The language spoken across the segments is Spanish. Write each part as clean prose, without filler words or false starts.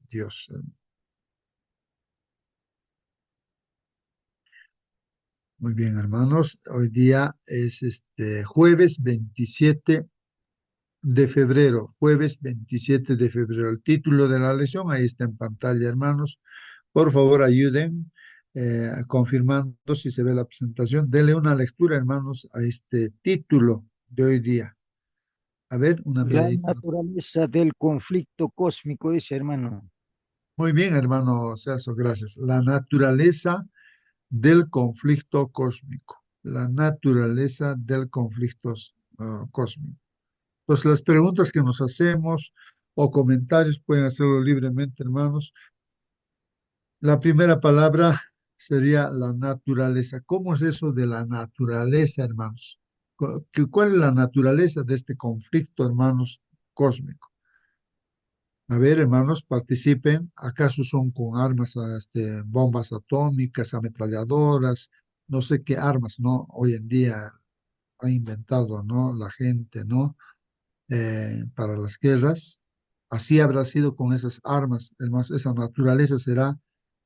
Dios. Muy bien, hermanos. Hoy día es jueves 27 de febrero, jueves 27 de febrero. El título de la lección ahí está en pantalla, hermanos. Por favor, ayuden confirmando si se ve la presentación. Denle una lectura, hermanos, a este título de hoy día. A ver, una La miradita. naturaleza del conflicto cósmico, dice hermano. Muy bien, hermano Celso, gracias. La naturaleza del conflicto cósmico. La naturaleza del conflicto cósmico. Entonces, las preguntas que nos hacemos o comentarios pueden hacerlo libremente, hermanos. La primera palabra sería la naturaleza. ¿Cómo es eso de la naturaleza, hermanos? ¿Cuál es la naturaleza de este conflicto, hermanos, cósmico? A ver, hermanos, participen. ¿Acaso son con armas, bombas atómicas, ametralladoras, no sé qué armas, ¿no? Hoy en día ha inventado, ¿no? La gente, ¿no? Para las guerras. Así habrá sido con esas armas, hermanos. Esa naturaleza será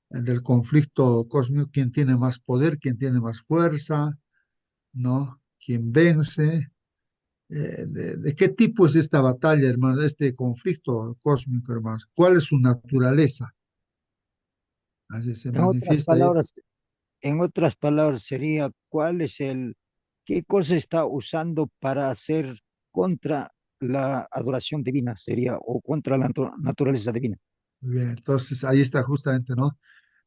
del conflicto cósmico, quién tiene más poder, quién tiene más fuerza, ¿no? ¿Quién vence? ¿De qué tipo es esta batalla, hermanos? Este conflicto cósmico, hermanos. ¿Cuál es su naturaleza? Así se En otras manifiesta ahí. palabras, en otras palabras sería qué cosa está usando para hacer contra la adoración divina, sería, o contra la naturaleza divina. Bien, entonces ahí está justamente, ¿no?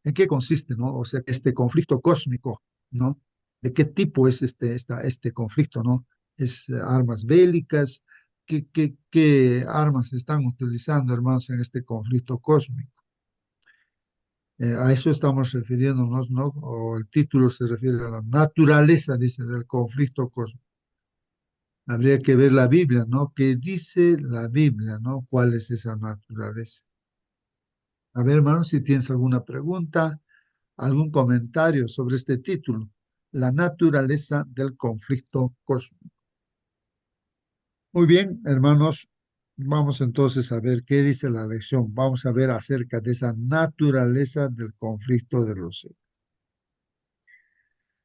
¿En qué consiste, no? O sea, este conflicto cósmico, ¿no? ¿De qué tipo es este conflicto, no? ¿Es armas bélicas? ¿Qué armas se están utilizando, hermanos, en este conflicto cósmico? A eso estamos refiriéndonos, ¿no? O el título se refiere a la naturaleza, dice, del conflicto cósmico. Habría que ver la Biblia, ¿no? ¿Qué dice la Biblia, ¿no? ¿Cuál es esa naturaleza? A ver, hermanos, si tienes alguna pregunta, algún comentario sobre este título, la naturaleza del conflicto cósmico. Muy bien, hermanos, vamos entonces a ver qué dice la lección. Vamos a ver acerca de esa naturaleza del conflicto de los seres.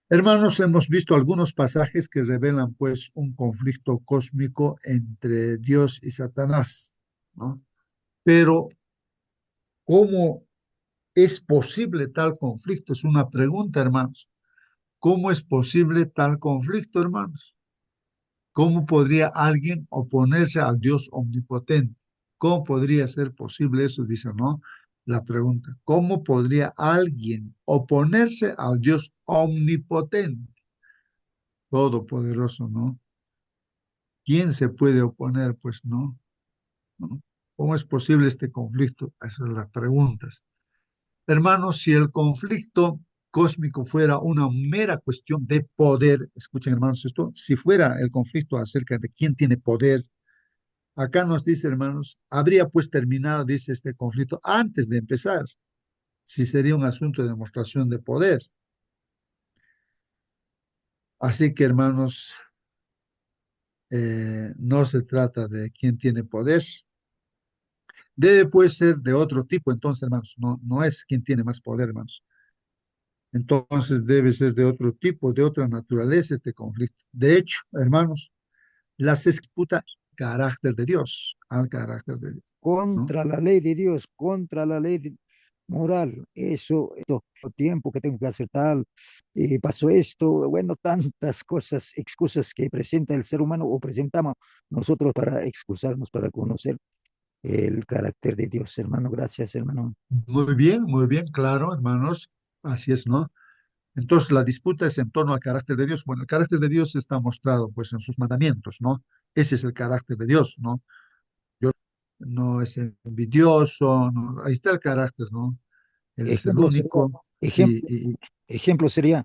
Hermanos, hemos visto algunos pasajes que revelan pues un conflicto cósmico entre Dios y Satanás, ¿no? Pero, ¿cómo es posible tal conflicto? Es una pregunta, hermanos. ¿Cómo es posible tal conflicto, hermanos? ¿Cómo podría alguien oponerse al Dios omnipotente? ¿Cómo podría ser posible eso? Dice, ¿no? La pregunta, ¿cómo podría alguien oponerse al Dios omnipotente, todopoderoso, ¿no? ¿Quién se puede oponer? Pues no, ¿no? ¿Cómo es posible este conflicto? Esas son las preguntas. Hermanos, si el conflicto cósmico fuera una mera cuestión de poder, escuchen hermanos esto, si fuera el conflicto acerca de quién tiene poder, acá nos dice hermanos, habría pues terminado, dice este conflicto, antes de empezar, si sería un asunto de demostración de poder. Así que hermanos, no se trata de quién tiene poder, debe pues ser de otro tipo, entonces hermanos, no es quién tiene más poder, hermanos. Entonces debe ser de otro tipo, de otra naturaleza este conflicto. De hecho, hermanos, las disputas carácter de Dios, al carácter de Dios, ¿no? Contra la ley de Dios, contra la moral. Esto, tiempo que tengo que hacer tal, pasó esto, bueno, tantas cosas, excusas que presenta el ser humano o presentamos nosotros para excusarnos, para conocer el carácter de Dios, hermano. Gracias, hermano. Muy bien, claro, hermanos, así es, ¿no? Entonces la disputa es en torno al carácter de Dios. Bueno, el carácter de Dios está mostrado pues en sus mandamientos, ¿no? Ese es el carácter de Dios, ¿no? Dios no es envidioso, ¿no? Ahí está el carácter, ¿no? Él es el Ejemplo sería, único ejemplo, y ejemplo sería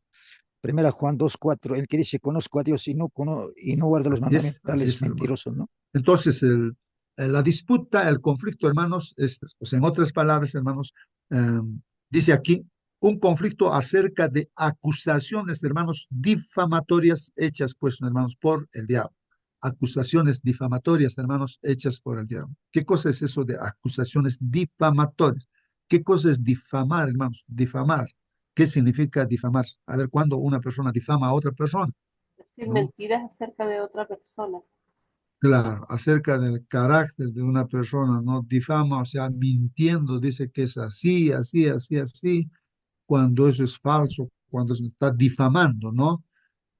Primera Juan 2:4, el que dice, conozco a Dios y no guarda los mandamientos, tal así es es, hermano. mentiroso, ¿no? Entonces, la disputa, el conflicto, hermanos, o sea, en otras palabras, hermanos, eh, dice aquí, un conflicto acerca de acusaciones, hermanos, difamatorias hechas, pues, hermanos, por el diablo. acusaciones difamatorias, hermanos, hechas por el diablo. ¿Qué cosa es eso de acusaciones difamatorias? ¿Qué cosa es difamar, hermanos? Difamar. ¿Qué significa difamar? A ver, cuando una persona difama a otra persona, Decir ¿no? mentiras acerca de otra persona. Claro, acerca del carácter de una persona, ¿no? Difama, o sea, mintiendo, dice que es así, así, así, así, cuando eso es falso, cuando se está difamando, ¿no?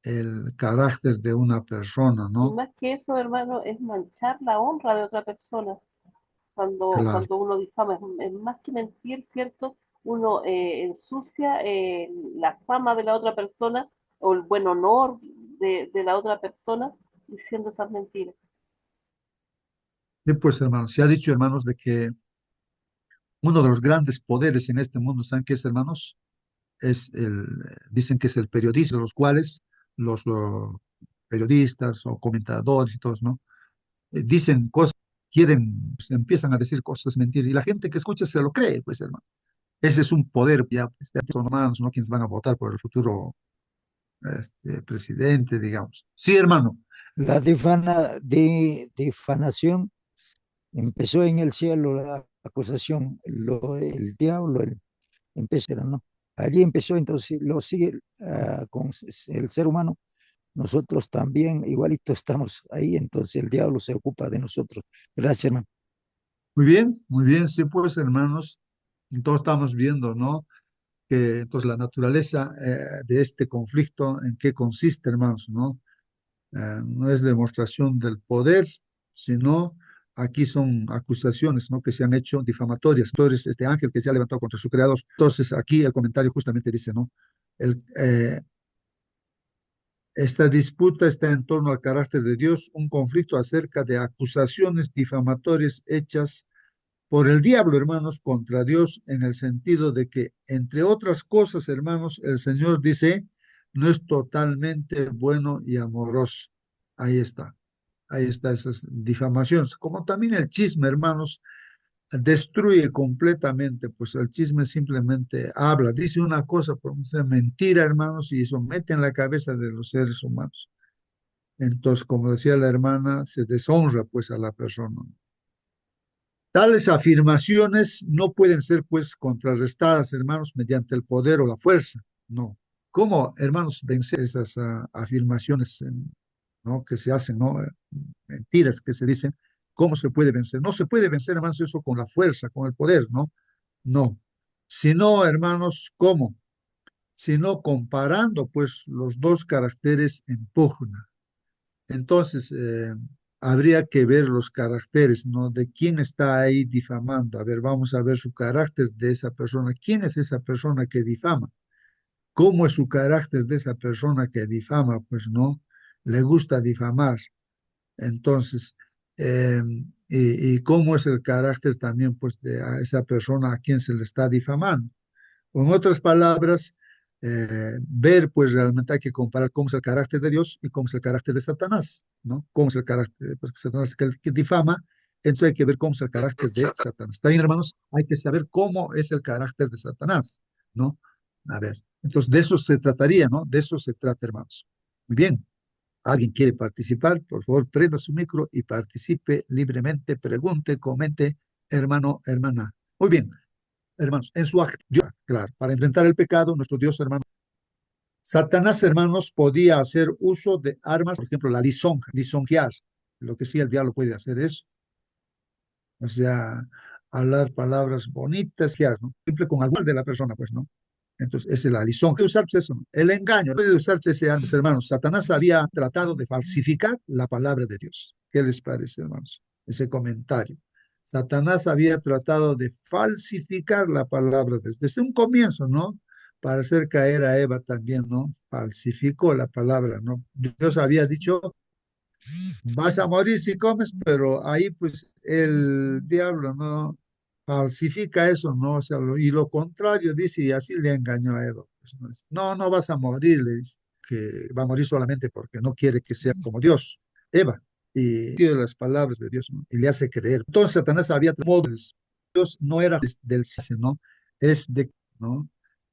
El carácter de una persona, Y ¿no? más que eso, hermano, es manchar la honra de otra persona. Claro. Cuando uno difama, es más que mentir, ¿cierto? Uno ensucia la fama de la otra persona o el buen honor de la otra persona diciendo esas mentiras. Y pues, hermanos, se ha dicho, hermanos, de que uno de los grandes poderes en este mundo, ¿saben qué es, hermanos? Dicen que es el periodismo, los cuales los periodistas o comentadores y todos, ¿no? Dicen cosas, quieren, pues, empiezan a decir cosas mentiras y la gente que escucha se lo cree, pues, hermano. Ese es un poder, ya, pues, ya son humanos, ¿no? Quienes van a votar por el futuro presidente, digamos. Sí, hermano. La difamación empezó en el cielo, la acusación, el diablo empezó, ¿no? Allí empezó, entonces lo sigue con el ser humano. Nosotros también, igualito estamos ahí, entonces el diablo se ocupa de nosotros. Gracias, hermano. Muy bien, sí, pues, hermanos. Entonces estamos viendo, ¿no? Que entonces la naturaleza de este conflicto, ¿en qué consiste, hermanos? ¿No? No es demostración del poder, sino aquí son acusaciones, ¿no? Que se han hecho difamatorias. Entonces, este ángel que se ha levantado contra su creador. Entonces, aquí el comentario justamente dice, ¿no? El, esta disputa está en torno al carácter de Dios, un conflicto acerca de acusaciones difamatorias hechas por el diablo, hermanos, contra Dios, en el sentido de que, entre otras cosas, hermanos, el Señor dice, no es totalmente bueno y amoroso. Ahí está esas difamaciones. Como también el chisme, hermanos, destruye completamente, pues el chisme simplemente habla, dice una cosa, por una mentira, hermanos, y eso mete en la cabeza de los seres humanos. Entonces, como decía la hermana, se deshonra pues a la persona. Tales afirmaciones no pueden ser pues contrarrestadas, hermanos, mediante el poder o la fuerza. No. ¿Cómo, hermanos, vencer esas afirmaciones, ¿no? Que se hacen, ¿no? Mentiras que se dicen. ¿Cómo se puede vencer? No se puede vencer, hermanos, eso con la fuerza, con el poder, ¿no? No. Sino, hermanos, ¿cómo? Sino comparando pues los dos caracteres en pugna. Entonces, habría que ver los caracteres, ¿no? De quién está ahí difamando. A ver, vamos a ver su carácter de esa persona. ¿Quién es esa persona que difama? ¿Cómo es su carácter de esa persona que difama? Pues no, le gusta difamar. Entonces, eh, y cómo es el carácter también, pues, de a esa persona a quien se le está difamando. Con otras palabras, ver, pues realmente hay que comparar cómo es el carácter de Dios y cómo es el carácter de Satanás, ¿no? Cómo es el carácter, pues que Satanás es el que difama, entonces hay que ver cómo es el carácter de Satanás. Está bien, hermanos, hay que saber cómo es el carácter de Satanás, ¿no? A ver, entonces de eso se trataría, ¿no? De eso se trata, hermanos. Muy bien. ¿Alguien quiere participar? Por favor, prenda su micro y participe libremente, pregunte, comente, hermano, hermana. Muy bien. Hermanos, en su actividad, claro, para enfrentar el pecado, nuestro Dios, hermano, Satanás, hermanos, podía hacer uso de armas, por ejemplo, la lisonja, lisonjear. Lo que sí el diablo puede hacer es, o sea, hablar palabras bonitas, ¿no? Siempre con algo de la persona, pues, ¿no? Entonces, esa es la lisonja. Puede usarse eso, ¿no? El engaño, puede usarse ese antes, hermanos. Satanás había tratado de falsificar la palabra de Dios. ¿Qué les parece, hermanos? Ese comentario. Satanás había tratado de falsificar la palabra de Dios desde un comienzo, ¿no? Para hacer caer a Eva también, ¿no? Falsificó la palabra, ¿no? Dios había dicho, vas a morir si comes, pero ahí pues el diablo no falsifica eso, ¿no? O sea, y lo contrario dice, y así le engañó a Eva. Pues, no vas a morir, le dice, que va a morir solamente porque no quiere que sea como Dios, Eva, y de las palabras de Dios, ¿no? Y le hace creer. Entonces Satanás había modos, Dios no era del cielo, ¿no? Es de, ¿no?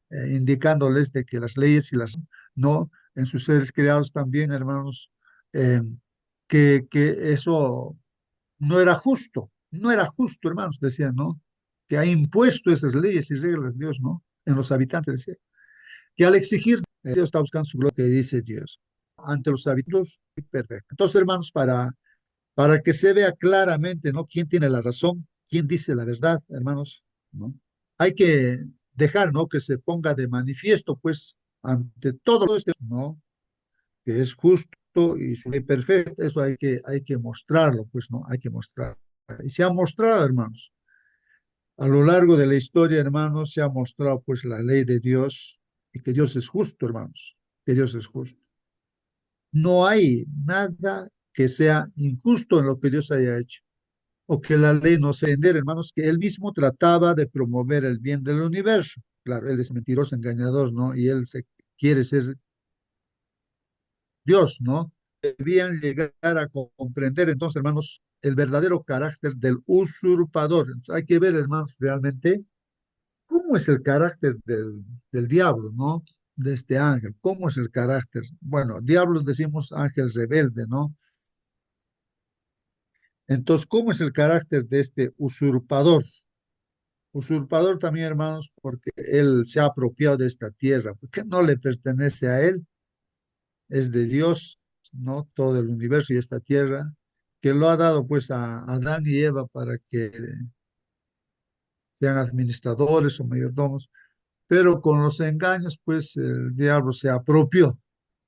Indicándoles de que las leyes y las, no, en sus seres creados también, hermanos, que eso no era justo, no era justo, hermanos, decían, ¿no? Que ha impuesto esas leyes y reglas Dios, ¿no? En los habitantes, decía, que al exigir, Dios está buscando su gloria, que dice Dios, ante los habitantes, perfecto. Entonces, hermanos, para que se vea claramente, ¿no? Quién tiene la razón, quién dice la verdad, hermanos, ¿no? Hay que dejar, ¿no? Que se ponga de manifiesto, pues, ante todo esto, ¿no? Que es justo y su ley perfecta, eso hay que mostrarlo, pues, ¿no? Hay que mostrarlo. Y se ha mostrado, hermanos, a lo largo de la historia, hermanos, se ha mostrado, pues, la ley de Dios y que Dios es justo, hermanos, que Dios es justo. No hay nada que sea injusto en lo que Dios haya hecho o que la ley no se entere, hermanos, que él mismo trataba de promover el bien del universo. Claro, él es mentiroso, engañador, ¿no? Y él se quiere ser Dios, ¿no? Debían llegar a comprender entonces, hermanos, el verdadero carácter del usurpador. Entonces, hay que ver, hermanos, realmente cómo es el carácter del diablo, ¿no? De este ángel, cómo es el carácter. Bueno, diablos decimos ángel rebelde, ¿no? Entonces, ¿cómo es el carácter de este usurpador? Usurpador también, hermanos, porque él se ha apropiado de esta tierra, porque no le pertenece a él, es de Dios, ¿no? Todo el universo y esta tierra, que lo ha dado pues a Adán y Eva para que sean administradores o mayordomos, pero con los engaños, pues el diablo se apropió,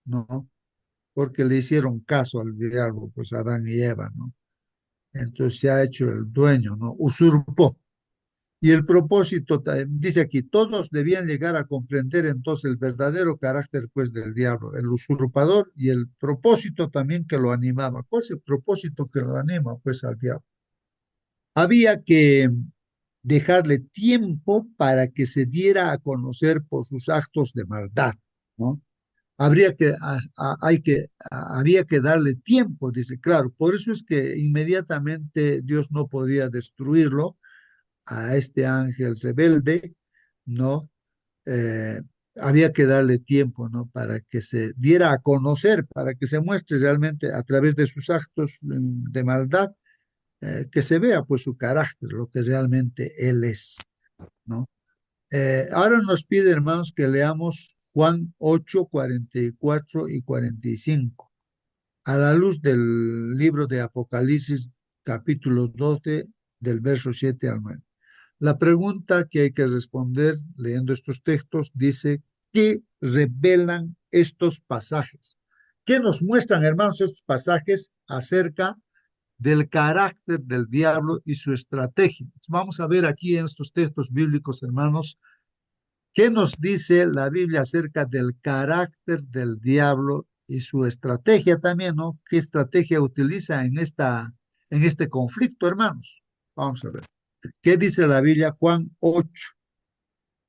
¿no? Porque le hicieron caso al diablo, pues Adán y Eva, ¿no? Entonces se ha hecho el dueño, ¿no? Usurpó. Y el propósito, dice aquí, todos debían llegar a comprender entonces el verdadero carácter pues del diablo, el usurpador y el propósito también que lo animaba. ¿Cuál es el propósito que lo anima pues al diablo? Había que dejarle tiempo para que se diera a conocer por sus actos de maldad, ¿no? Había que darle tiempo, dice, claro, por eso es que inmediatamente Dios no podía destruirlo a este ángel rebelde, ¿no? Eh, Había que darle tiempo, ¿no? Para que se diera a conocer, para que se muestre realmente a través de sus actos de maldad, que se vea pues su carácter, lo que realmente él es, ¿no? Ahora nos pide, hermanos, que leamos Juan 8, 44 y 45, a la luz del libro de Apocalipsis, capítulo 12, del verso 7 al 9. La pregunta que hay que responder leyendo estos textos dice, ¿qué revelan estos pasajes? ¿Qué nos muestran, hermanos, estos pasajes acerca del carácter del diablo y su estrategia? Vamos a ver aquí en estos textos bíblicos, hermanos, ¿qué nos dice la Biblia acerca del carácter del diablo y su estrategia también, ¿no? ¿Qué estrategia utiliza en este conflicto, hermanos? Vamos a ver. ¿Qué dice la Biblia? Juan 8,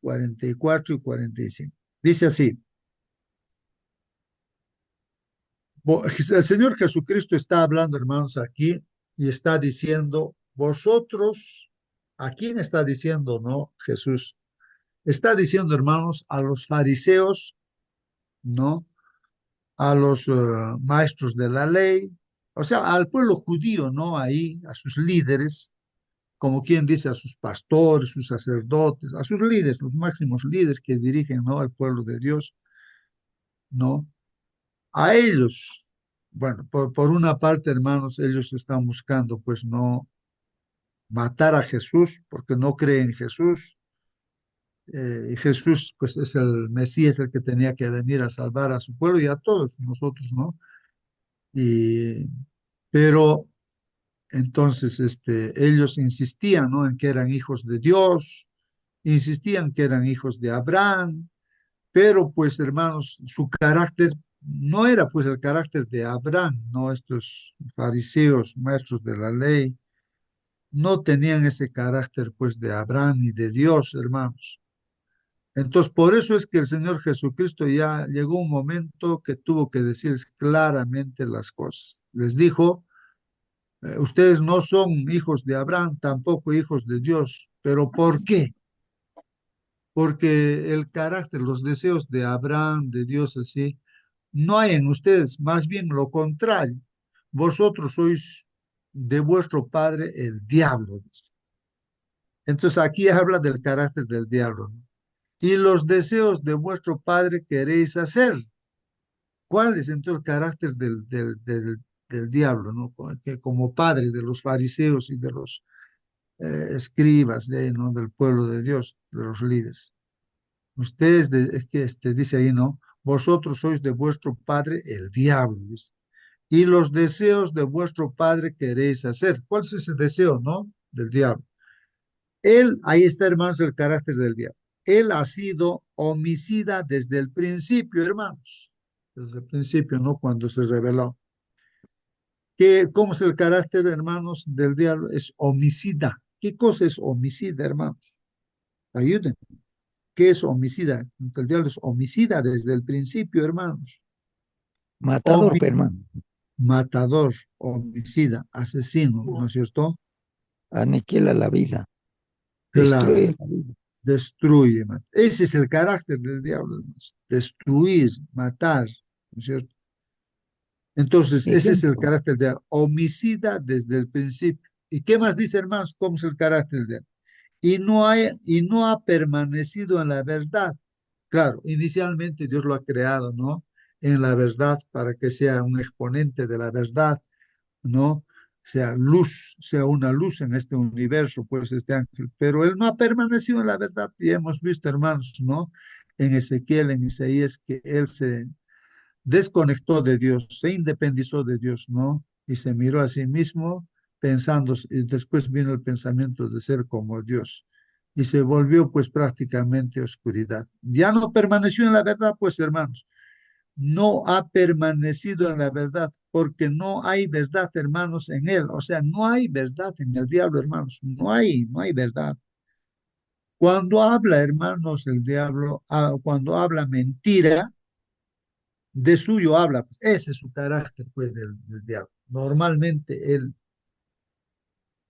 44 y 45. Dice así, el Señor Jesucristo está hablando, hermanos, aquí y está diciendo, vosotros, ¿a quién está diciendo, no? Jesús. Está diciendo, hermanos, a los fariseos, ¿no? A los maestros de la ley, o sea, al pueblo judío, ¿no? Ahí, a sus líderes, como quien dice, a sus pastores, sus sacerdotes, a sus líderes, los máximos líderes que dirigen, ¿no? Al pueblo de Dios, ¿no? A ellos, bueno, por una parte, hermanos, ellos están buscando, pues, no matar a Jesús, porque no creen en Jesús, y Jesús, pues, es el Mesías, el que tenía que venir a salvar a su pueblo y a todos nosotros, ¿no? Y, pero entonces, ellos insistían, ¿no? En que eran hijos de Dios, insistían que eran hijos de Abraham, pero pues hermanos, su carácter no era pues el carácter de Abraham, ¿no? Estos fariseos, maestros de la ley, no tenían ese carácter pues de Abraham y de Dios, hermanos. Entonces, por eso es que el Señor Jesucristo ya llegó un momento que tuvo que decirles claramente las cosas. Les dijo, ustedes no son hijos de Abraham, tampoco hijos de Dios. ¿Pero por qué? Porque el carácter, los deseos de Abraham, de Dios así, no hay en ustedes, más bien lo contrario. vosotros sois de vuestro padre el diablo, dice. Entonces aquí habla del carácter del diablo, ¿no? Y los deseos de vuestro padre queréis hacer. ¿Cuál es entonces el carácter del diablo, ¿no? Que como padre de los fariseos y de los escribas ¿no? Del pueblo de Dios, de los líderes. Ustedes, es que dice ahí, ¿no? Vosotros sois de vuestro padre el diablo, dice. Y los deseos de vuestro padre queréis hacer. ¿Cuál es ese deseo, no? Del diablo. Él, ahí está, hermanos, el carácter del diablo. Él ha sido homicida desde el principio, hermanos. Desde el principio, ¿no? Cuando se reveló. ¿Cómo es el carácter, hermanos, del diablo? Es homicida. ¿Qué cosa es homicida, hermanos? Ayuden. ¿Qué es homicida? El diablo es homicida desde el principio, hermanos. Matador, Homi- pe, hermano. Matador, homicida, asesino, ¿no es cierto? Aniquila la vida, Claro, destruye la vida. destruye. Ese es el carácter del diablo, hermanos. Destruir, matar, ¿no es cierto? Entonces, ese es el Ejemplo, carácter de homicida desde el principio. ¿Y qué más dice, hermanos? ¿Cómo es el carácter de y no ha permanecido en la verdad? Claro, inicialmente Dios lo ha creado, ¿no? En la verdad para que sea un exponente de la verdad, ¿no? Sea luz, sea una luz en este universo, pues este ángel. Pero él no ha permanecido en la verdad y hemos visto, hermanos, ¿no? En Ezequiel, en Isaías, que él se desconectó de Dios, se independizó de Dios, ¿no? Y se miró a sí mismo pensando, y después vino el pensamiento de ser como Dios. Y se volvió pues prácticamente oscuridad. Ya no permaneció en la verdad, pues hermanos, no ha permanecido en la verdad, porque no hay verdad, hermanos, en él. O sea, no hay verdad en el diablo, hermanos, no hay verdad. Cuando habla, hermanos, el diablo, cuando habla mentira, de suyo habla, pues ese es su carácter, pues, del diablo. Normalmente él,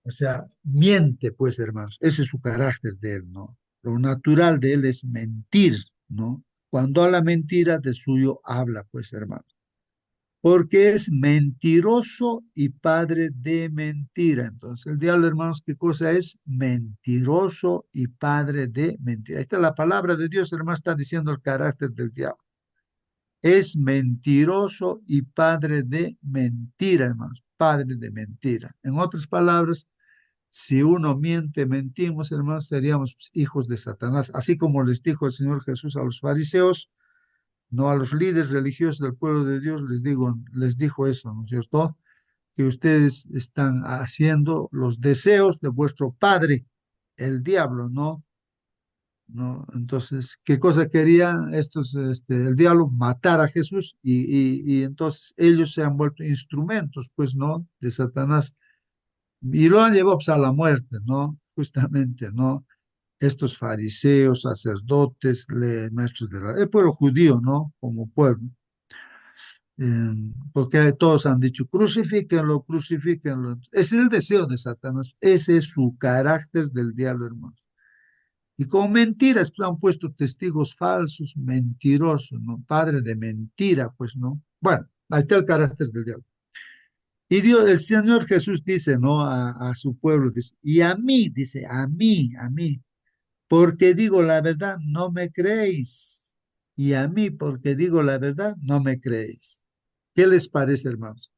o sea, miente, pues, hermanos, ese es su carácter de él, ¿no? Lo natural de él es mentir, ¿no? Cuando habla mentira, de suyo habla, pues, hermanos. Porque es mentiroso y padre de mentira. Entonces, el diablo, hermanos, ¿qué cosa es? Mentiroso y padre de mentira. Ahí está la palabra de Dios, hermanos, está diciendo el carácter del diablo. Es mentiroso y padre de mentira, hermanos, padre de mentira. En otras palabras, si uno miente, mentimos, hermanos, seríamos hijos de Satanás. Así como les dijo el Señor Jesús a los fariseos, no a los líderes religiosos del pueblo de Dios, les dijo eso, ¿no es cierto? Que ustedes están haciendo los deseos de vuestro padre, el diablo, ¿no? ¿No? Entonces, ¿qué cosa quería estos, el diablo? Matar a Jesús y entonces ellos se han vuelto instrumentos, pues, ¿no? De Satanás y lo han llevado pues, a la muerte, ¿no? Justamente, ¿no? Estos fariseos, sacerdotes, maestros el pueblo judío, ¿no? Como pueblo. Porque todos han dicho, crucifíquenlo, crucifíquenlo. Ese es el deseo de Satanás, ese es su carácter del diablo, hermanos. Y con mentiras pues, han puesto testigos falsos, mentirosos, ¿no? Padre de mentira, pues, ¿no? Bueno, ahí está el carácter del diablo. Y Dios, el Señor Jesús dice, ¿no? A su pueblo, dice, y a mí, dice, a mí, porque digo la verdad, no me creéis. Y a mí, porque digo la verdad, no me creéis. ¿Qué les parece, hermanos?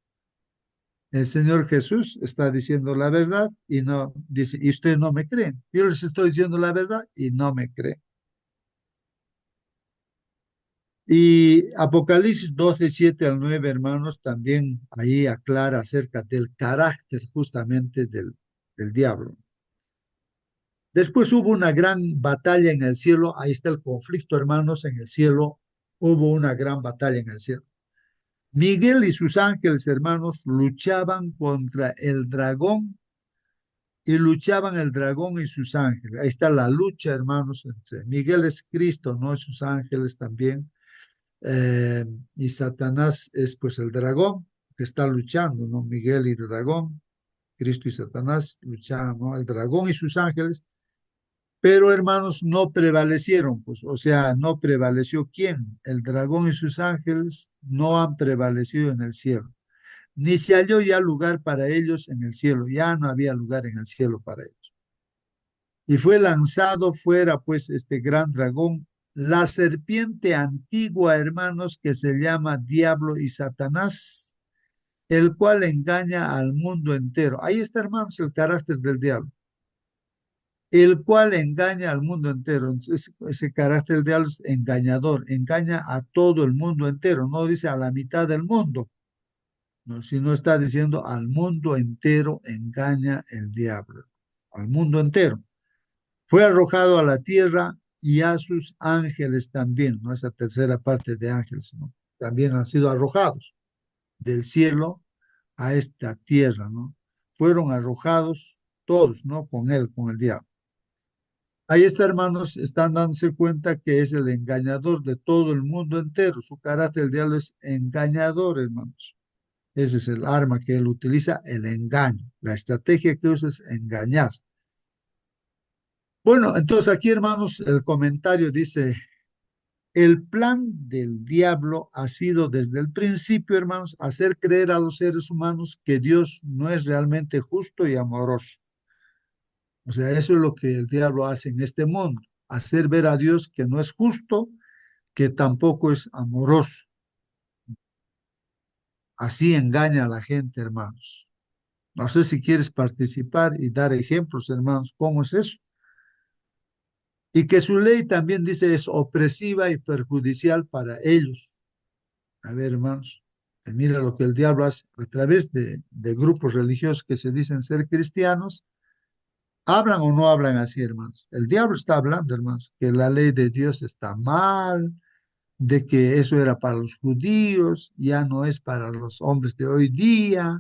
El Señor Jesús está diciendo la verdad y no dice, y ustedes no me creen. Yo les estoy diciendo la verdad y no me creen. Y Apocalipsis 12 7 al 9 hermanos, también ahí aclara acerca del carácter justamente del diablo. Después hubo una gran batalla en el cielo, ahí está el conflicto, hermanos, en el cielo hubo una gran batalla en el cielo. Miguel y sus ángeles, hermanos, luchaban contra el dragón y luchaban el dragón y sus ángeles. Ahí está la lucha, hermanos. Miguel es Cristo, ¿no? Y sus ángeles también. Y Satanás es pues el dragón que está luchando, ¿no? Miguel y el dragón, Cristo y Satanás luchaban, ¿no? El dragón y sus ángeles, pero hermanos no prevalecieron, pues, o sea, no prevaleció quién, el dragón y sus ángeles no han prevalecido en el cielo. ni se halló ya lugar para ellos en el cielo, ya no había lugar en el cielo para ellos. Y fue lanzado fuera, pues, este gran dragón, la serpiente antigua, hermanos, que se llama Diablo y Satanás, el cual engaña al mundo entero. Ahí está, hermanos, el carácter del diablo, el cual engaña al mundo entero. Entonces, ese carácter del diablo es engañador, engaña a todo el mundo entero, no dice a la mitad del mundo, no, sino está diciendo al mundo entero engaña el diablo, al mundo entero. Fue arrojado a la tierra y a sus ángeles también, ¿no? Esa tercera parte de ángeles, ¿no? También han sido arrojados del cielo a esta tierra, ¿no? Fueron arrojados todos, ¿no? Con él, con el diablo. Ahí está, hermanos, están dándose cuenta que es el engañador de todo el mundo entero. Su carácter, el diablo, es engañador, hermanos. Ese es el arma que él utiliza, el engaño. La estrategia que usa es engañar. Bueno, entonces aquí, hermanos, el comentario dice, el plan del diablo ha sido desde el principio, hermanos, hacer creer a los seres humanos que Dios no es realmente justo y amoroso. O sea, eso es lo que el diablo hace en este mundo, hacer ver a Dios que no es justo, que tampoco es amoroso. Así engaña a la gente, hermanos. No sé si quieres participar y dar ejemplos, hermanos, ¿cómo es eso? Y que su ley también dice es opresiva y perjudicial para ellos. A ver, hermanos, mira lo que el diablo hace a través de grupos religiosos que se dicen ser cristianos. ¿Hablan o no hablan así, hermanos? El diablo está hablando, hermanos, que la ley de Dios está mal, de que eso era para los judíos, ya no es para los hombres de hoy día,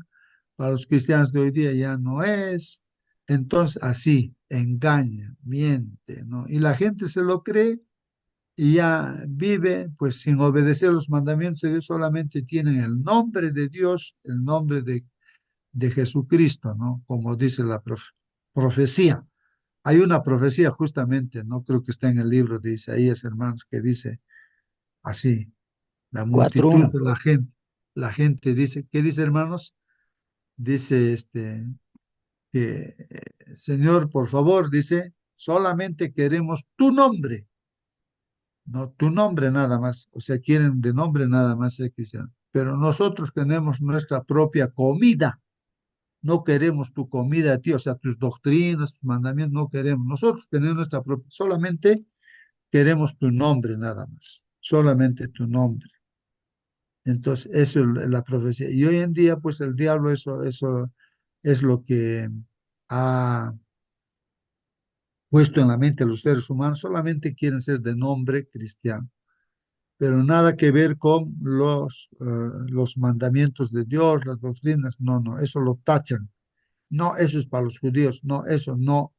para los cristianos de hoy día ya no es. Entonces, así, engaña, miente, ¿no? Y la gente se lo cree y ya vive pues sin obedecer los mandamientos de Dios, solamente tienen el nombre de Dios, el nombre de Jesucristo, ¿no? Como dice la profecía. Hay una profecía justamente, no creo que está en el libro de Isaías, hermanos, que dice así, la multitud 4:1. de la gente dice, ¿qué dice, hermanos? Dice que, Señor, por favor, dice, solamente queremos tu nombre. No, tu nombre nada más, o sea, quieren de nombre nada más ser cristianos. Pero nosotros tenemos nuestra propia comida, no queremos tu comida a ti, o sea, tus doctrinas, tus mandamientos, no queremos. Nosotros tenemos nuestra propia, solamente queremos tu nombre nada más, solamente tu nombre. Entonces, eso es la profecía. Y hoy en día, pues el diablo, eso es lo que ha puesto en la mente a los seres humanos, solamente quieren ser de nombre cristiano, pero nada que ver con los mandamientos de Dios, las doctrinas, no, no, eso lo tachan. No, eso es para los judíos, no, eso no,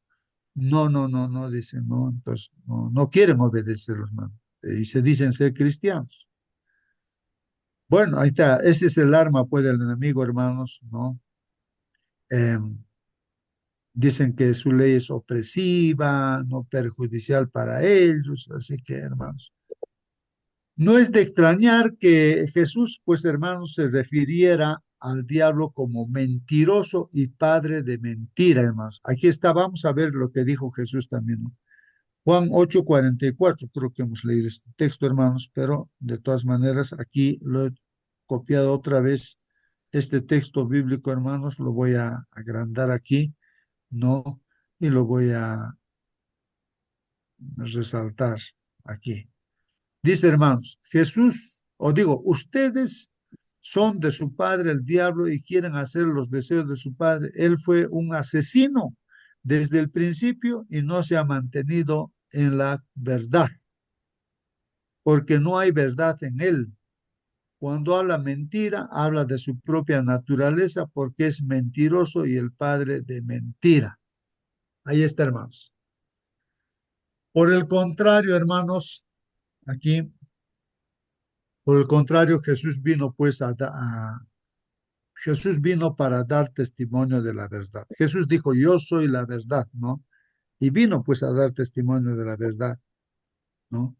no, no, no, no, dicen, no, entonces no, no quieren obedecer los mandamientos y se dicen ser cristianos. Bueno, ahí está, ese es el arma, pues, del enemigo, hermanos, ¿no? Dicen que su ley es opresiva, no perjudicial para ellos, así que, hermanos. No es de extrañar que Jesús, pues hermanos, se refiriera al diablo como mentiroso y padre de mentira, hermanos. Aquí está, vamos a ver lo que dijo Jesús también, ¿no? Juan 8:44, creo que hemos leído este texto, hermanos, pero de todas maneras aquí lo he copiado otra vez, este texto bíblico, hermanos, lo voy a agrandar aquí, ¿no? Y lo voy a resaltar aquí. Dice, hermanos, Jesús, o digo, ustedes son de su padre el diablo y quieren hacer los deseos de su padre. Él fue un asesino desde el principio y no se ha mantenido en la verdad, porque no hay verdad en él. Cuando habla mentira, habla de su propia naturaleza porque es mentiroso y el padre de mentira. Ahí está, hermanos. Por el contrario, hermanos, aquí por el contrario, Jesús vino pues Jesús vino para dar testimonio de la verdad. Jesús dijo, yo soy la verdad, ¿no? Y vino pues a dar testimonio de la verdad, ¿no?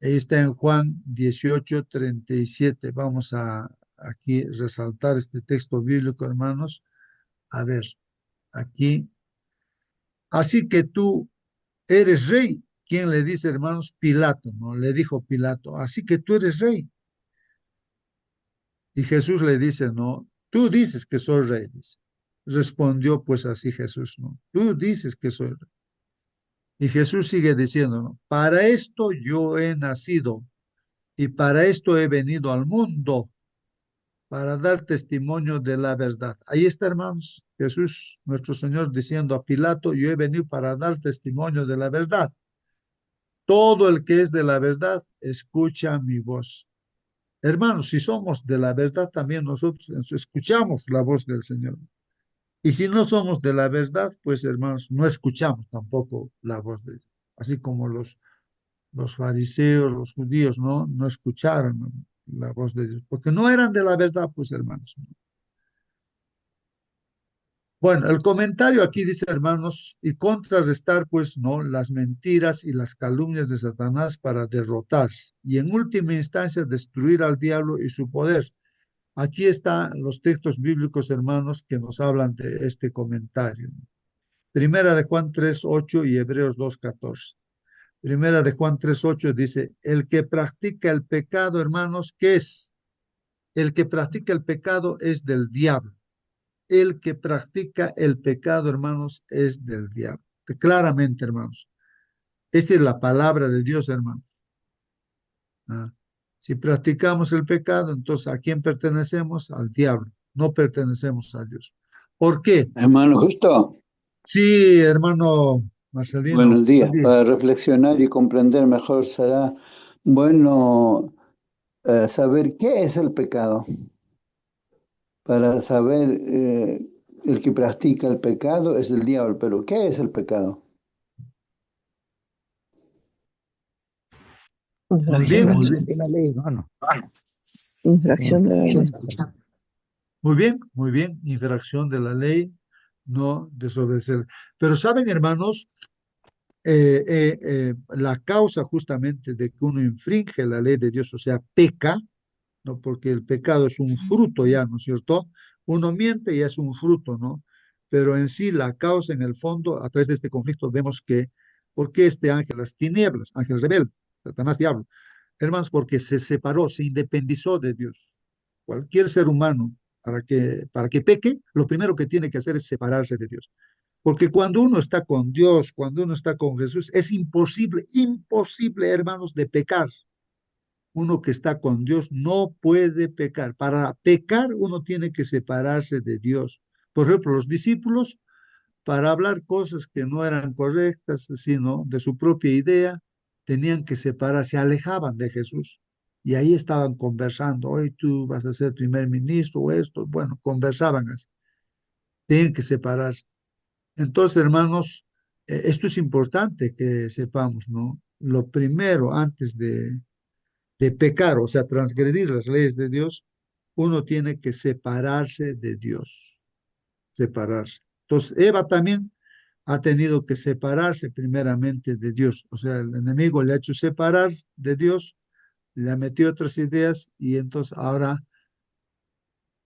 Ahí está en Juan 18:37. Vamos a aquí resaltar este texto bíblico, hermanos. A ver, aquí. Así que tú eres rey. ¿Quién le dice, hermanos? Pilato, ¿no? Le dijo Pilato, así que tú eres rey. Y Jesús le dice, no, tú dices que soy rey, dice. Respondió pues así Jesús, no, tú dices que soy rey. Y Jesús sigue diciendo, no, para esto yo he nacido y para esto he venido al mundo, para dar testimonio de la verdad. Ahí está, hermanos, Jesús, nuestro Señor, diciendo a Pilato, yo he venido para dar testimonio de la verdad. Todo el que es de la verdad, escucha mi voz. Hermanos, si somos de la verdad, también nosotros escuchamos la voz del Señor. Y si no somos de la verdad, pues hermanos, no escuchamos tampoco la voz de Dios. Así como los fariseos, los judíos, no escucharon la voz de Dios, porque no eran de la verdad, pues hermanos. Bueno, el comentario aquí dice, hermanos, y contrarrestar, pues, no, las mentiras y las calumnias de Satanás para derrotar y en última instancia destruir al diablo y su poder. Aquí están los textos bíblicos, hermanos, que nos hablan de este comentario. Primera de Juan 3:8 y Hebreos 2:14. Primera de Juan 3:8 dice, el que practica el pecado, hermanos, ¿qué es? El que practica el pecado es del diablo. El que practica el pecado, hermanos, es del diablo. Claramente, hermanos. Esta es la palabra de Dios, hermanos. ¿Ah? Si practicamos el pecado, entonces ¿a quién pertenecemos? Al diablo. No pertenecemos a Dios. ¿Por qué? Hermano Justo, Sí, hermano Marcelino. buenos días. Para reflexionar y comprender mejor será bueno saber qué es el pecado. Para saber, el que practica el pecado es el diablo, pero ¿qué es el pecado? Muy bien, muy Infracción bien. de la ley, hermano. Infracción de la ley. Muy bien, muy bien. Infracción de la ley, no desobedecer. Pero saben, hermanos, la causa justamente de que uno infringe la ley de Dios, o sea, peca, ¿no? Porque el pecado es un fruto ya, ¿no es cierto? Uno miente y es un fruto, ¿no? Pero en sí la causa, en el fondo, a través de este conflicto, vemos que, ¿por qué este ángel, las tinieblas, ángel rebelde, Satanás, diablo? Hermanos, porque se separó, se independizó de Dios. Cualquier ser humano, para que peque, lo primero que tiene que hacer es separarse de Dios. Porque cuando uno está con Dios, cuando uno está con Jesús, es imposible, imposible, hermanos, de pecar. Uno que está con Dios no puede pecar. Para pecar uno tiene que separarse de Dios. Por ejemplo, los discípulos, para hablar cosas que no eran correctas, sino de su propia idea, tenían que separarse, se alejaban de Jesús. Y ahí estaban conversando, hoy tú vas a ser primer ministro o esto, bueno, conversaban así. Tienen que separarse. Entonces, hermanos, esto es importante que sepamos, ¿no? Lo primero, antes de pecar, o sea, transgredir las leyes de Dios, uno tiene que separarse de Dios, separarse. Entonces, Eva también ha tenido que separarse primeramente de Dios, o sea, el enemigo le ha hecho separar de Dios, le ha metido otras ideas y entonces ahora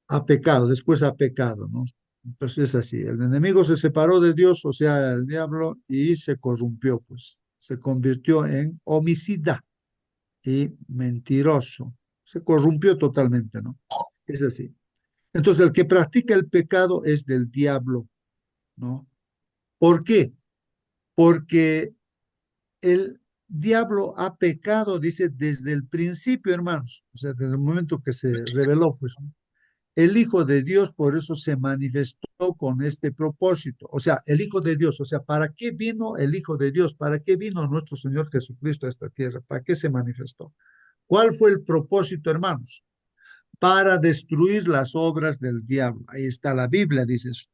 ha pecado, después ha pecado, ¿no? Entonces es así, el enemigo se separó de Dios, o sea, el diablo, y se corrompió, pues, se convirtió en homicida y mentiroso, se corrompió totalmente, ¿no? Es así. Entonces el que practica el pecado es del diablo, ¿no? ¿Por qué? Porque el diablo ha pecado, dice, desde el principio, hermanos, o sea, desde el momento que se reveló, pues, ¿no? El Hijo de Dios por eso se manifestó con este propósito. O sea, el Hijo de Dios, o sea, ¿para qué vino el Hijo de Dios? ¿Para qué vino nuestro Señor Jesucristo a esta tierra? ¿Para qué se manifestó? ¿Cuál fue el propósito, hermanos? Para destruir las obras del diablo. Ahí está la Biblia, dice eso.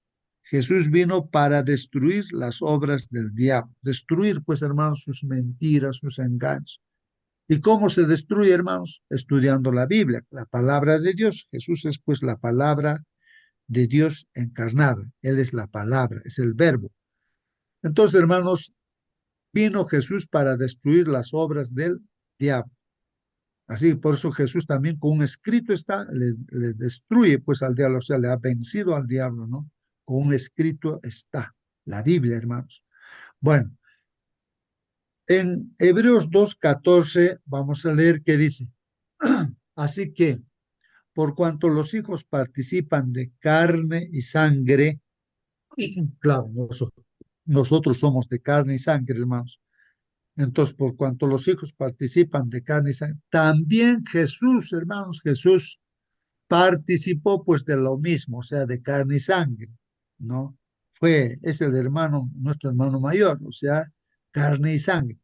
Jesús vino para destruir las obras del diablo. Destruir, pues, hermanos, sus mentiras, sus engaños. ¿Y cómo se destruye, hermanos? Estudiando la Biblia, la palabra de Dios. Jesús es pues la palabra de Dios encarnada. Él es la palabra, es el verbo. Entonces, hermanos, vino Jesús para destruir las obras del diablo. Así, por eso Jesús también con un escrito está, le destruye pues al diablo, o sea, le ha vencido al diablo, ¿no? Con un escrito está, la Biblia, hermanos. Bueno, en Hebreos 2:14 vamos a leer que dice, así que por cuanto los hijos participan de carne y sangre, claro, nosotros somos de carne y sangre, hermanos. Entonces, por cuanto los hijos participan de carne y sangre, también Jesús, hermanos, Jesús participó pues de lo mismo, o sea, de carne y sangre, ¿no? Es el hermano, nuestro hermano mayor, o sea, carne y sangre,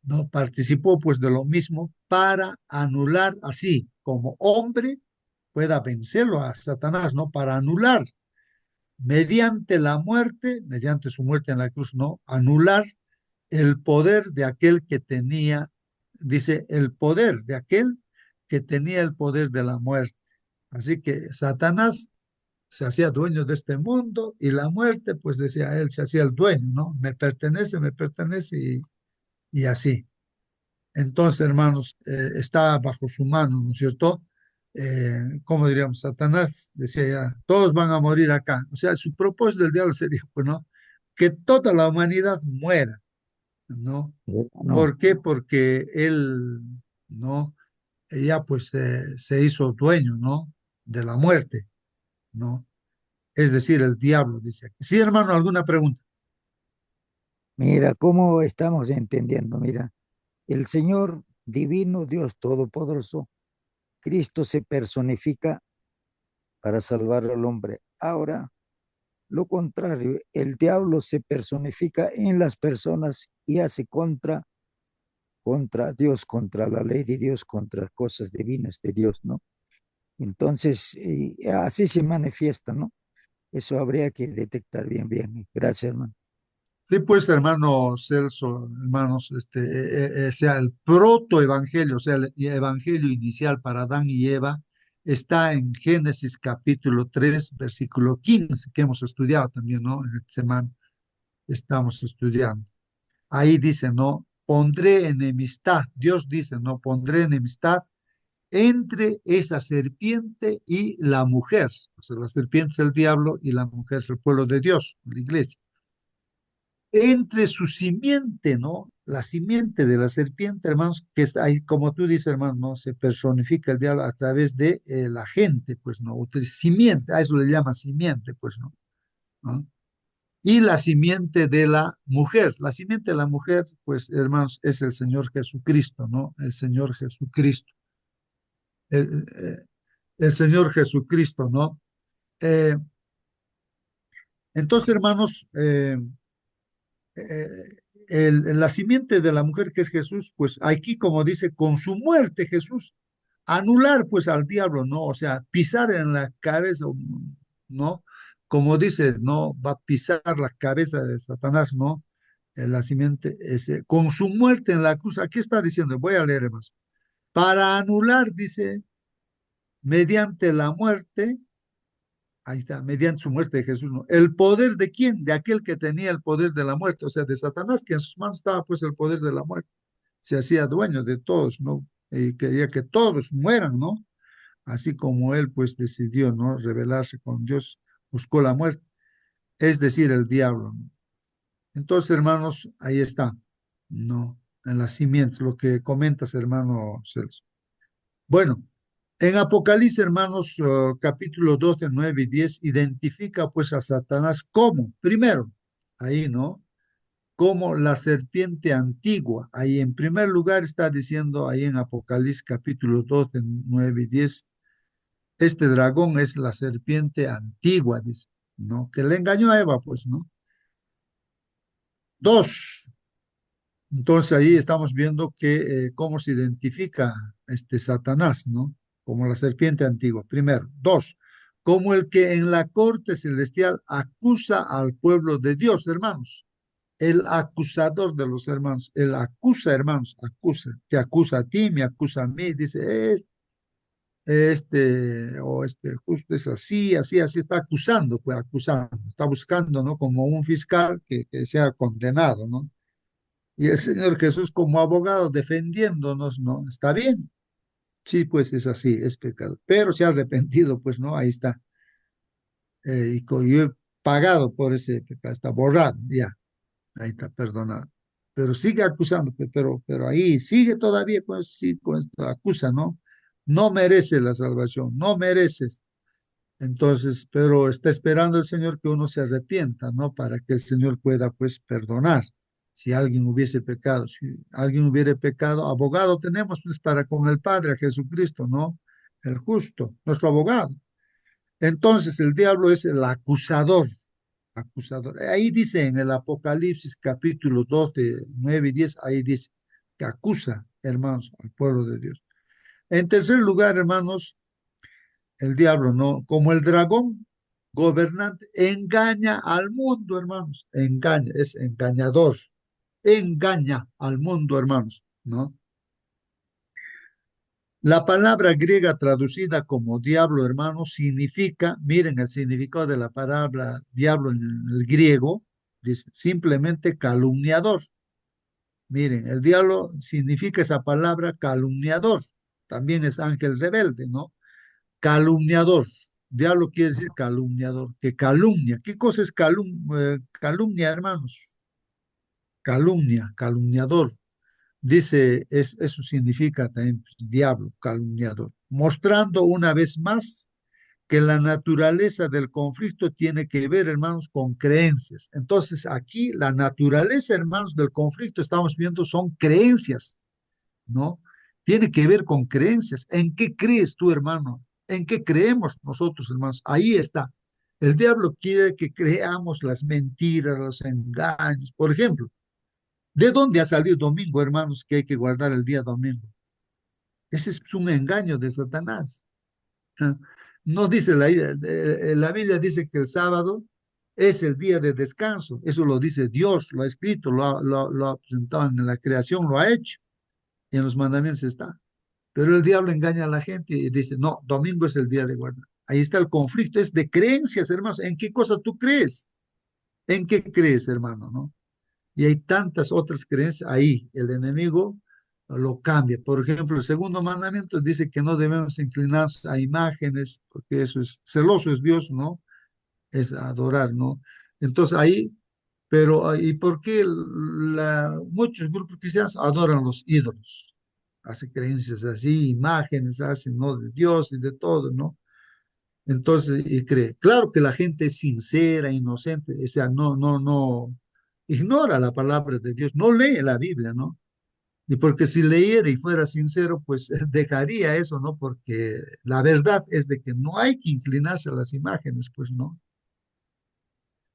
¿no? Participó pues de lo mismo para anular así, como hombre, pueda vencerlo a Satanás, ¿no? Para anular mediante la muerte, mediante su muerte en la cruz, ¿no? Anular el poder de aquel que tenía, dice, el poder de aquel que tenía el poder de la muerte. Así que Satanás se hacía dueño de este mundo y la muerte, pues decía él, se hacía el dueño, ¿no? Me pertenece y así. Entonces, hermanos, está bajo su mano, ¿no es cierto? ¿Cómo diríamos? Satanás decía ya, todos van a morir acá. O sea, su propósito del diablo sería, pues, ¿no? Que toda la humanidad muera, ¿no? No, ¿Por qué? Porque él, ¿no? Ella, pues, se hizo dueño, ¿no? De la muerte, ¿no? Es decir, el diablo, dice aquí. Sí, hermano, ¿alguna pregunta? mira cómo estamos entendiendo, mira, el Señor divino, Dios todopoderoso, Cristo se personifica para salvar al hombre. Ahora, lo contrario, el diablo se personifica en las personas y hace contra Dios, contra la ley de Dios, contra cosas divinas de Dios, ¿no? Entonces, así se manifiesta, ¿no? Eso habría que detectar bien, bien. Gracias, hermano. Sí, pues, hermano Celso, hermanos, sea el protoevangelio, o sea, el evangelio inicial para Adán y Eva, está en Génesis capítulo 3 versículo 15 que hemos estudiado también, ¿no? En esta semana estamos estudiando. Ahí dice, ¿no? Pondré enemistad, Dios dice, ¿no? Pondré enemistad entre esa serpiente y la mujer. O sea, la serpiente es el diablo y la mujer es el pueblo de Dios, la iglesia. Entre su simiente, ¿no? La simiente de la serpiente, hermanos, que es ahí, como tú dices, hermano, ¿no? Se personifica el diablo a través de la gente, pues, ¿no? Simiente, a eso le llama simiente, pues, ¿no? ¿No? Y la simiente de la simiente de la mujer, pues, hermanos, es el Señor Jesucristo, ¿no? El Señor Jesucristo. El, eh, el Señor Jesucristo, ¿no? Eh, entonces, hermanos, eh, la simiente de la mujer que es Jesús, pues aquí como dice, con su muerte Jesús, anular pues al diablo, ¿no? O sea, pisar en la cabeza, ¿no? Como dice, ¿no? Va a pisar la cabeza de Satanás, ¿no? La simiente, con su muerte en la cruz, aquí está diciendo, voy a leer más, para anular, dice, mediante la muerte. Ahí está, mediante su muerte de Jesús, ¿no? ¿El poder de quién? De aquel que tenía el poder de la muerte, o sea, de Satanás, que en sus manos estaba pues el poder de la muerte. Se hacía dueño de todos, ¿no? Y quería que todos mueran, ¿no? Así como él pues decidió, ¿no? Rebelarse con Dios, buscó la muerte, es decir, el diablo, ¿no? Entonces, hermanos, ahí está, ¿no? En las simientes, lo que comentas, hermano Celso. Bueno, en Apocalipsis, hermanos, capítulo 12, 9 y 10 identifica pues a Satanás como, primero, ahí, ¿no? Como la serpiente antigua. Ahí en primer lugar está diciendo ahí en Apocalipsis capítulo 12, 9 y 10, este dragón es la serpiente antigua, dice, ¿no? Que le engañó a Eva, pues, ¿no? Dos, entonces ahí estamos viendo que cómo se identifica este Satanás, ¿no? Como la serpiente antigua, primero. Dos, como el que en la corte celestial acusa al pueblo de Dios, hermanos. El acusador de los hermanos, el acusa, hermanos, acusa, te acusa a ti, me acusa a mí, dice, justo es así, así, así, está acusando, pues acusando, está buscando, ¿no? Como un fiscal que sea condenado, ¿no? Y el Señor Jesús como abogado defendiéndonos, ¿no? Está bien, Sí, pues es así, es pecado. Pero se ha arrepentido, pues no, ahí está. Yo he pagado por ese pecado, está borrado, ya, ahí está, perdonado. Pero sigue acusando, pero ahí sigue todavía sí, con esto, acusa, ¿no? No merece la salvación, no mereces. Entonces, pero está esperando el Señor que uno se arrepienta, ¿no? Para que el Señor pueda, pues, perdonar. Si alguien hubiese pecado, si alguien hubiera pecado, abogado tenemos, pues, para con el Padre, a Jesucristo, ¿no? El justo, nuestro abogado. Entonces, el diablo es el acusador, acusador. Ahí dice en el Apocalipsis capítulo 12, 9 y 10, ahí dice que acusa, hermanos, al pueblo de Dios. En tercer lugar, hermanos, el diablo, ¿no? Como el dragón gobernante, engaña al mundo, hermanos. Engaña, es engañador. Engaña al mundo, hermanos, ¿no? La palabra griega traducida como diablo, hermanos, significa, miren el significado de la palabra diablo en el griego, dice simplemente calumniador. Miren, el diablo significa esa palabra calumniador. También es ángel rebelde, ¿no? Calumniador. Diablo quiere decir calumniador, que calumnia. ¿Qué cosa es calumnia, hermanos? Calumnia, calumniador. Dice, eso significa también pues, diablo, calumniador. Mostrando una vez más que la naturaleza del conflicto tiene que ver, hermanos, con creencias. Entonces, aquí la naturaleza, hermanos, del conflicto, estamos viendo, son creencias. ¿No? Tiene que ver con creencias. ¿En qué crees tú, hermano? ¿En qué creemos nosotros, hermanos? Ahí está. El diablo quiere que creamos las mentiras, los engaños. Por ejemplo, ¿de dónde ha salido domingo, hermanos, que hay que guardar el día domingo? Ese es un engaño de Satanás. ¿Ah? No dice la Biblia dice que el sábado es el día de descanso. Eso lo dice Dios, lo ha escrito, lo ha presentado en la creación, lo ha hecho. Y en los mandamientos está. Pero el diablo engaña a la gente y dice, no, domingo es el día de guardar. Ahí está el conflicto, es de creencias, hermanos. ¿En qué cosa tú crees? ¿En qué crees, hermano? ¿No? Y hay tantas otras creencias ahí. El enemigo lo cambia. Por ejemplo, el segundo mandamiento dice que no debemos inclinarnos a imágenes, porque eso es celoso, es Dios, ¿no? Es adorar, ¿no? Entonces ahí, pero ¿y por qué muchos grupos cristianos adoran los ídolos? Hace creencias así, imágenes, hacen, ¿no? De Dios y de todo, ¿no? Entonces, y cree. Claro que la gente es sincera, inocente, o sea, no, ignora la palabra de Dios, no lee la Biblia, ¿no? Y porque si leyera y fuera sincero, pues dejaría eso, ¿no? Porque la verdad es de que no hay que inclinarse a las imágenes, pues, ¿no?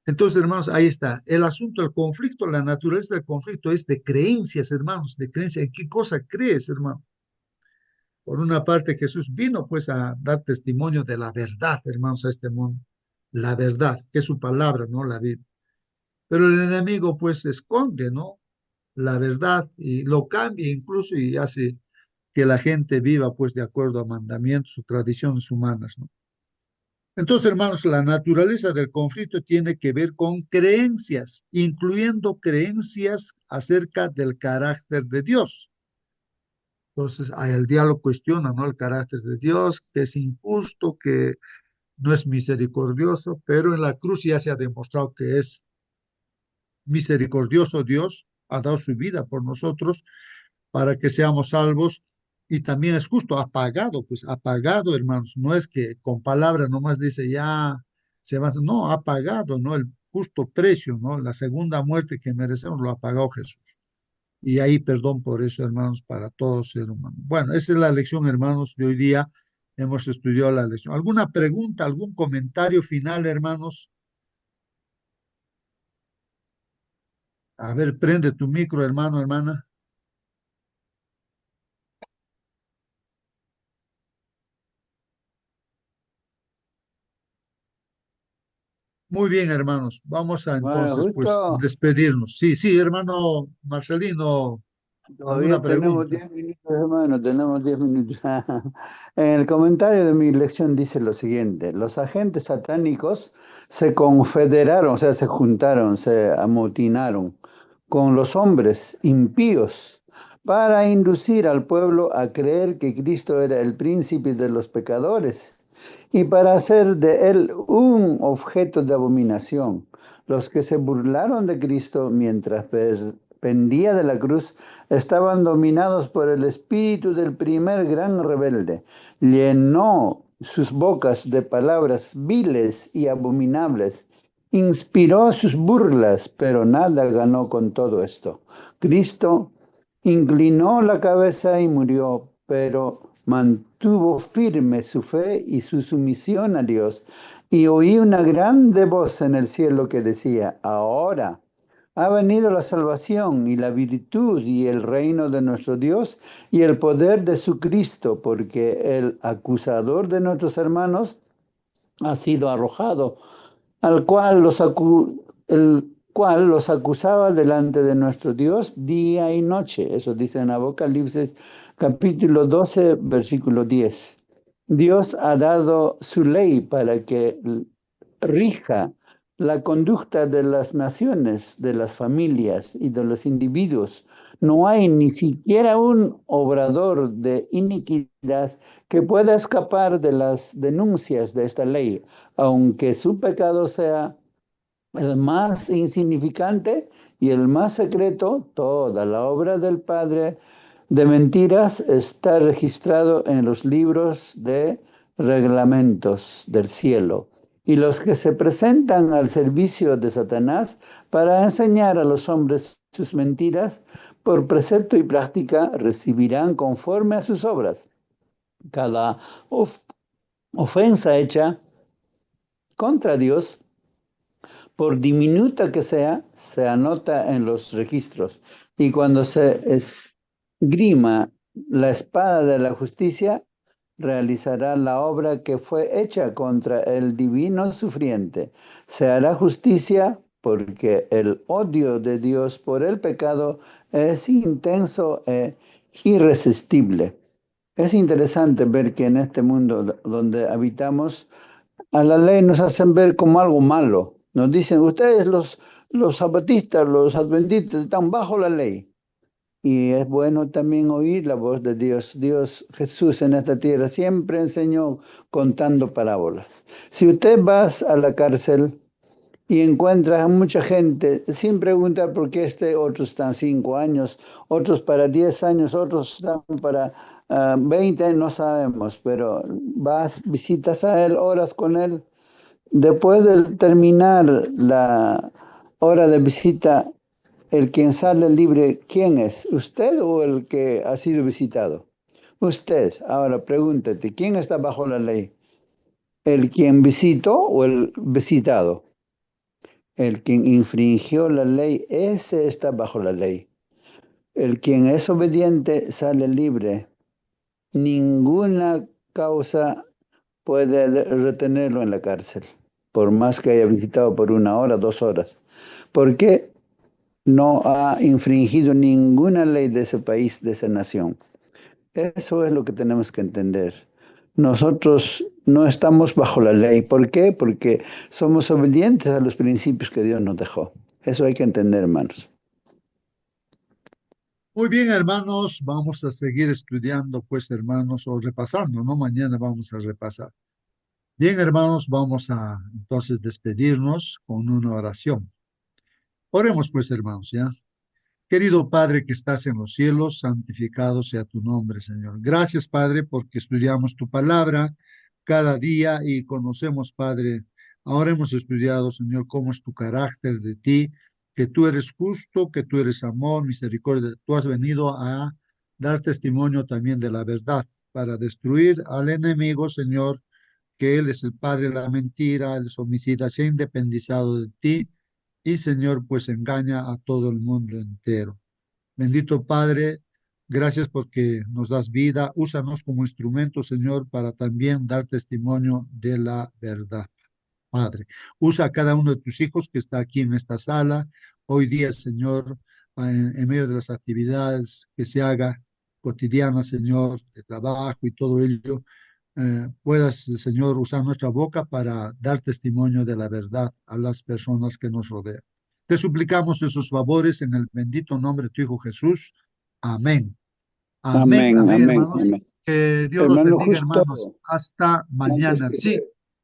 Entonces, hermanos, ahí está. El asunto del conflicto, la naturaleza del conflicto es de creencias, hermanos, de creencias. ¿En qué cosa crees, hermano? Por una parte, Jesús vino pues a dar testimonio de la verdad, hermanos, a este mundo. La verdad, que es su palabra, ¿no? La Biblia. Pero el enemigo pues esconde, ¿no? La verdad y lo cambia incluso y hace que la gente viva pues de acuerdo a mandamientos o tradiciones humanas, ¿no? Entonces, hermanos, la naturaleza del conflicto tiene que ver con creencias, incluyendo creencias acerca del carácter de Dios. Entonces, ahí el diálogo cuestiona, ¿no? El carácter de Dios, que es injusto, que no es misericordioso, pero en la cruz ya se ha demostrado que es misericordioso Dios, ha dado su vida por nosotros para que seamos salvos y también es justo, ha pagado, pues ha pagado, hermanos, no es que con palabras nomás dice ya se va, no, ha pagado, ¿no? El justo precio, ¿no? La segunda muerte que merecemos lo ha pagado Jesús. Y hay perdón por eso, hermanos, para todo ser humano. Bueno, esa es la lección, hermanos, de hoy día. Hemos estudiado la lección. ¿Alguna pregunta, algún comentario final, hermanos? A ver, prende tu micro, hermano, hermana. Muy bien, hermanos. Vamos a Bueno, entonces, pues, justo despedirnos. Sí, sí, hermano Marcelino, ¿alguna todavía tenemos pregunta? 10 minutos, hermano, tenemos 10 minutos. En el comentario de mi lección dice lo siguiente: los agentes satánicos se confederaron, o sea, se juntaron, se amotinaron con los hombres impíos para inducir al pueblo a creer que Cristo era el príncipe de los pecadores y para hacer de él un objeto de abominación. Los que se burlaron de Cristo mientras pendía de la cruz estaban dominados por el espíritu del primer gran rebelde. Llenó sus bocas de palabras viles y abominables. Inspiró sus burlas, pero nada ganó con todo esto. Cristo inclinó la cabeza y murió, pero mantuvo firme su fe y su sumisión a Dios. Y oí una grande voz en el cielo que decía: ahora ha venido la salvación y la virtud y el reino de nuestro Dios y el poder de su Cristo, porque el acusador de nuestros hermanos ha sido arrojado, el cual los acusaba delante de nuestro Dios día y noche. Eso dice en Apocalipsis capítulo 12, versículo 10. Dios ha dado su ley para que rija la conducta de las naciones, de las familias y de los individuos. No hay ni siquiera un obrador de iniquidad que pueda escapar de las denuncias de esta ley, aunque su pecado sea el más insignificante y el más secreto. Toda la obra del Padre de mentiras está registrado en los libros de reglamentos del cielo. Y los que se presentan al servicio de Satanás para enseñar a los hombres sus mentiras, por precepto y práctica, recibirán conforme a sus obras. Cada ofensa hecha contra Dios, por diminuta que sea, se anota en los registros. Y cuando se esgrima la espada de la justicia, realizará la obra que fue hecha contra el divino sufriente. Se hará justicia porque el odio de Dios por el pecado es intenso e irresistible. Es interesante ver que en este mundo donde habitamos, a la ley nos hacen ver como algo malo. Nos dicen: ustedes los zapatistas, los adventistas, están bajo la ley. Y es bueno también oír la voz de Dios. Dios Jesús en esta tierra siempre enseñó contando parábolas. Si usted va a la cárcel y encuentras a mucha gente, sin preguntar por qué otros están 5 años, otros para 10 años, otros están para 20, no sabemos, pero vas, visitas a él, oras con él. Después de terminar la hora de visita, el quien sale libre, ¿quién es? ¿Usted o el que ha sido visitado? Usted. Ahora pregúntate, ¿quién está bajo la ley? ¿El quien visitó o el visitado? El quien infringió la ley, ese está bajo la ley. El quien es obediente sale libre. Ninguna causa puede retenerlo en la cárcel, por más que haya visitado por 1 hora, 2 horas, porque no ha infringido ninguna ley de ese país, de esa nación. Eso es lo que tenemos que entender. Nosotros no estamos bajo la ley. ¿Por qué? Porque somos obedientes a los principios que Dios nos dejó. Eso hay que entender, hermanos. Muy bien, hermanos, vamos a seguir estudiando, pues, hermanos, o repasando, ¿no? Mañana vamos a repasar. Bien, hermanos, vamos a entonces despedirnos con una oración. Oremos, pues, hermanos, ¿ya? Querido Padre que estás en los cielos, santificado sea tu nombre, Señor. Gracias, Padre, porque estudiamos tu palabra cada día y conocemos, Padre. Ahora hemos estudiado, Señor, cómo es tu carácter de ti, que tú eres justo, que tú eres amor, misericordia. Tú has venido a dar testimonio también de la verdad para destruir al enemigo, Señor, que él es el padre de la mentira, él es homicida, se ha independizado de ti y, Señor, pues engaña a todo el mundo entero. Bendito Padre, gracias porque nos das vida. Úsanos como instrumento, Señor, para también dar testimonio de la verdad. Padre, usa a cada uno de tus hijos que está aquí en esta sala. Hoy día, Señor, en medio de las actividades que se haga cotidianas, Señor, de trabajo y todo ello, puedas, Señor, usar nuestra boca para dar testimonio de la verdad a las personas que nos rodean. Te suplicamos esos favores en el bendito nombre de tu Hijo Jesús. Amén. Amén, Amén, amén, hermanos. amén. Que Dios los Hermano, bendiga, justo hermanos. Hasta mañana. antes Sí.